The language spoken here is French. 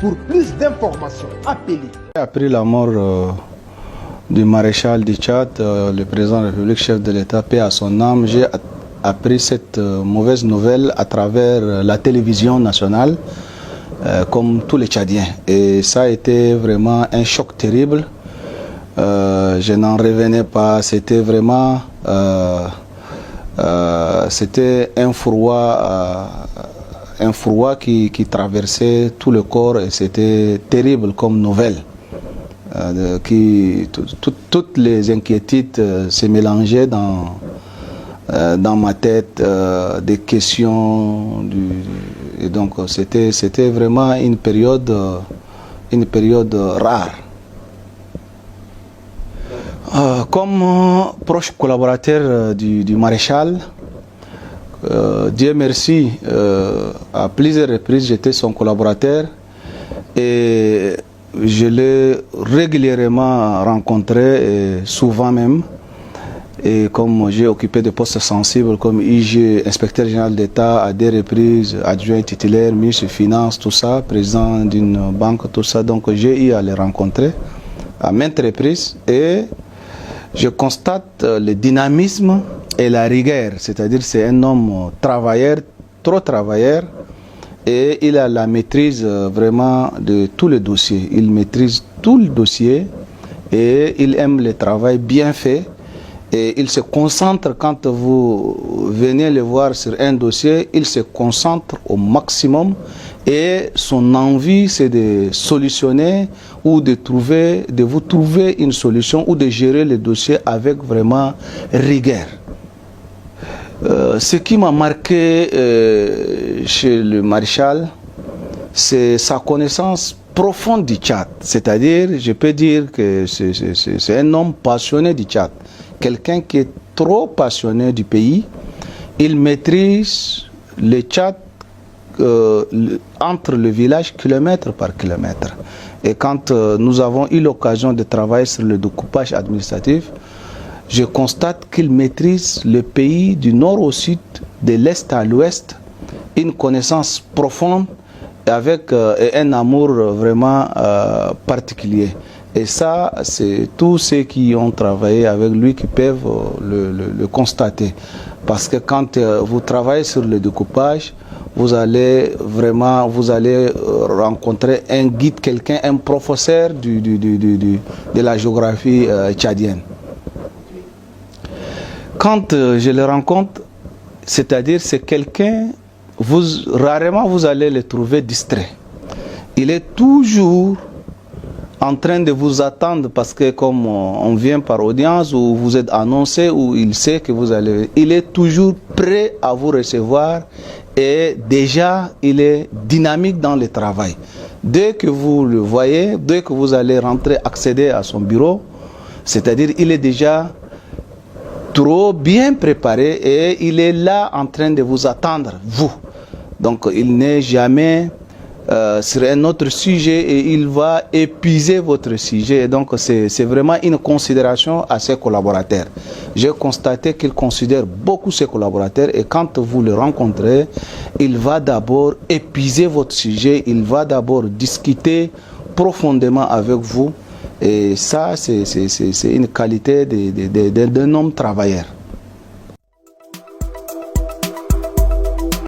Pour plus d'informations, appelez. Après la mort du maréchal du Tchad, le président de la République, chef de l'État, paix à son âme, j'ai appris cette mauvaise nouvelle à travers la télévision nationale, comme tous les Tchadiens. Et ça a été vraiment un choc terrible. Je n'en revenais pas. C'était vraiment c'était un froid qui traversait tout le corps et c'était terrible comme nouvelle. Toutes les inquiétudes se mélangeaient dans ma tête, des questions. Et donc c'était vraiment une période rare. Comme proche collaborateur du maréchal, Dieu merci, à plusieurs reprises j'étais son collaborateur et je l'ai régulièrement rencontré, et souvent même. Et comme j'ai occupé des postes sensibles comme IG, inspecteur général d'État à des reprises, adjoint titulaire, ministre des Finances, tout ça, président d'une banque, tout ça, donc j'ai eu à les rencontrer à maintes reprises et je constate le dynamisme et la rigueur, c'est-à-dire c'est un homme travailleur, trop travailleur, et il a la maîtrise vraiment de tous les dossiers. Il maîtrise tout le dossier et il aime le travail bien fait. Et il se concentre quand vous venez le voir sur un dossier, il se concentre au maximum et son envie c'est de solutionner ou de vous trouver une solution ou de gérer le dossier avec vraiment rigueur. Ce qui m'a marqué chez le maréchal, c'est sa connaissance profonde du Tchad. C'est-à-dire, je peux dire que c'est un homme passionné du Tchad. Quelqu'un qui est trop passionné du pays. Il maîtrise le Tchad entre le village kilomètre par kilomètre. Et quand nous avons eu l'occasion de travailler sur le découpage administratif, je constate qu'il maîtrise le pays du nord au sud, de l'est à l'ouest, une connaissance profonde avec un amour vraiment particulier. Et ça, c'est tous ceux qui ont travaillé avec lui qui peuvent le constater. Parce que quand vous travaillez sur le découpage, vous allez rencontrer un guide, quelqu'un, un professeur de la géographie tchadienne. Quand je le rencontre, c'est-à-dire c'est quelqu'un, rarement vous allez le trouver distrait. Il est toujours en train de vous attendre parce que comme on vient par audience ou vous êtes annoncé ou il sait que vous allez, il est toujours prêt à vous recevoir et déjà il est dynamique dans le travail. Dès que vous le voyez, dès que vous allez rentrer, accéder à son bureau, c'est-à-dire il est déjà trop bien préparé et il est là en train de vous attendre, vous. Donc il n'est jamais sur un autre sujet et il va épuiser votre sujet. Et donc c'est vraiment une considération à ses collaborateurs. J'ai constaté qu'il considère beaucoup ses collaborateurs et quand vous le rencontrez, il va d'abord épuiser votre sujet, il va d'abord discuter profondément avec vous. Et ça, c'est une qualité d'un homme travailleur.